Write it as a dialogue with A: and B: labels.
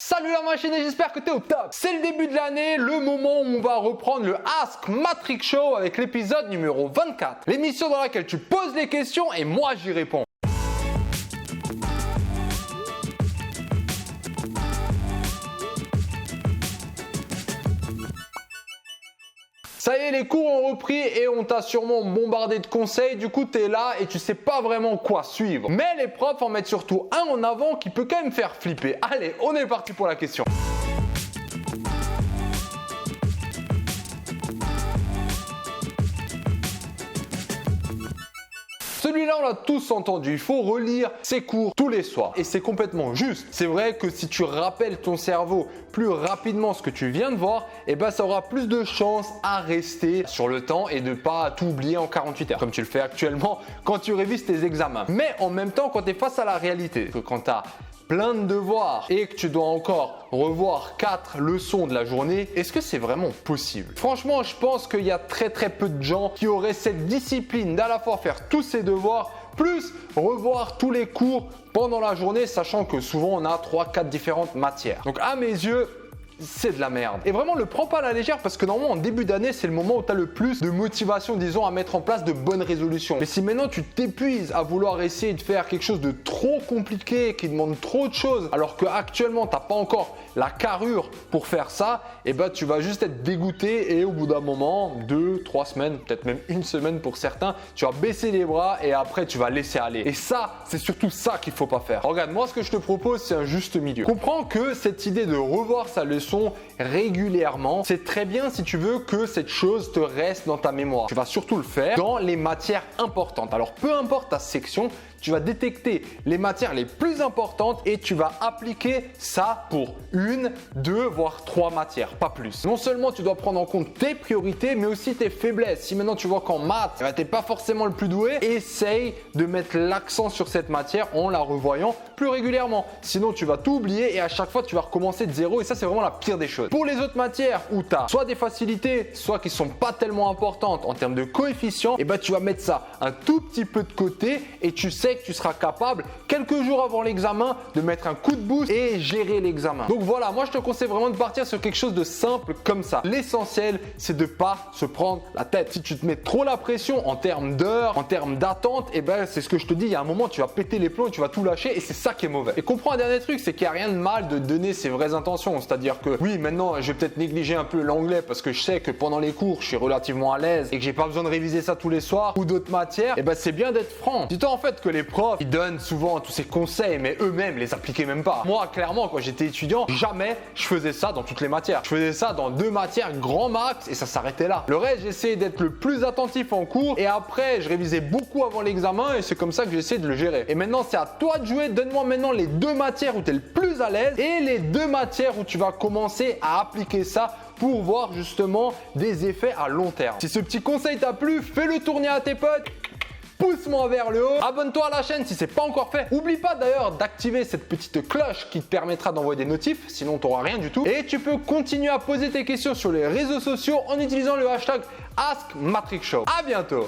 A: Salut la machine et j'espère que t'es au top. C'est le début de l'année, le moment où on va reprendre le Ask Matrix Show avec l'épisode numéro 24. L'émission dans laquelle tu poses les questions et moi j'y réponds. Ça y est, les cours ont repris et on t'a sûrement bombardé de conseils. Du coup, t'es là et tu sais pas vraiment quoi suivre. Mais les profs en mettent surtout un en avant qui peut quand même faire flipper. Allez, on est parti pour la question. Celui-là, on l'a tous entendu, il faut relire ses cours tous les soirs. Et c'est complètement juste. C'est vrai que si tu rappelles ton cerveau plus rapidement ce que tu viens de voir, ça aura plus de chances à rester sur le temps et de ne pas tout oublier en 48 heures, comme tu le fais actuellement quand tu révises tes examens. Mais en même temps, quand tu es face à la réalité, que quand tu as plein de devoirs et que tu dois encore revoir 4 leçons de la journée, est-ce que c'est vraiment possible? Franchement, je pense qu'il y a très peu de gens qui auraient cette discipline d'à la fois faire tous ces devoirs plus revoir tous les cours pendant la journée, sachant que souvent on a 3-4 différentes matières. Donc à mes yeux, c'est de la merde. Et vraiment, le prends pas à la légère parce que normalement, en début d'année, c'est le moment où tu as le plus de motivation, disons, à mettre en place de bonnes résolutions. Mais si maintenant tu t'épuises à vouloir essayer de faire quelque chose de trop compliqué, qui demande trop de choses, alors qu'actuellement, tu n'as pas encore la carrure pour faire ça, tu vas juste être dégoûté et au bout d'un moment, 2-3 semaines, peut-être même une semaine pour certains, tu vas baisser les bras et après, tu vas laisser aller. Et ça, c'est surtout ça qu'il faut pas faire. Regarde, moi, ce que je te propose, c'est un juste milieu. Comprends que cette idée de revoir sa leçon régulièrement, c'est très bien si tu veux que cette chose te reste dans ta mémoire. Tu vas surtout le faire dans les matières importantes. Alors peu importe ta section, tu vas détecter les matières les plus importantes et tu vas appliquer ça pour 1, 2, voire 3 matières, pas plus. Non seulement tu dois prendre en compte tes priorités, mais aussi tes faiblesses. Si maintenant tu vois qu'en maths, tu n'es pas forcément le plus doué, essaye de mettre l'accent sur cette matière en la revoyant plus régulièrement. Sinon, tu vas tout oublier et à chaque fois, tu vas recommencer de zéro et ça, c'est vraiment la pire des choses. Pour les autres matières où tu as soit des facilités, soit qui sont pas tellement importantes en termes de coefficients, tu vas mettre ça un tout petit peu de côté et tu sais que tu seras capable quelques jours avant l'examen de mettre un coup de boost et gérer l'examen. Donc voilà, moi je te conseille vraiment de partir sur quelque chose de simple comme ça. L'essentiel, c'est de pas se prendre la tête. Si tu te mets trop la pression en termes d'heures, en termes d'attente, c'est ce que je te dis, il y a un moment tu vas péter les plombs et tu vas tout lâcher et c'est ça qui est mauvais. Et comprends un dernier truc, c'est qu'il n'y a rien de mal de donner ses vraies intentions. C'est-à-dire que oui, maintenant je vais peut-être négliger un peu l'anglais parce que je sais que pendant les cours, je suis relativement à l'aise et que j'ai pas besoin de réviser ça tous les soirs ou d'autres matières, c'est bien d'être franc. Dis-toi en fait que les profs, ils donnent souvent tous ces conseils, mais eux-mêmes les appliquaient même pas. Moi, clairement, quand j'étais étudiant, jamais je faisais ça dans toutes les matières. Je faisais ça dans 2 matières grand max et ça s'arrêtait là. Le reste, j'essayais d'être le plus attentif en cours et après, je révisais beaucoup avant l'examen et c'est comme ça que j'essayais de le gérer. Et maintenant, c'est à toi de jouer. Donne-moi maintenant les 2 matières où tu es le plus à l'aise et les 2 matières où tu vas commencer à appliquer ça pour voir justement des effets à long terme. Si ce petit conseil t'a plu, fais-le tourner à tes potes. Pousse-moi vers le haut, abonne-toi à la chaîne si c'est pas encore fait. Oublie pas d'ailleurs d'activer cette petite cloche qui te permettra d'envoyer des notifs, sinon tu n'auras rien du tout. Et tu peux continuer à poser tes questions sur les réseaux sociaux en utilisant le hashtag AskMatrixShow. À bientôt.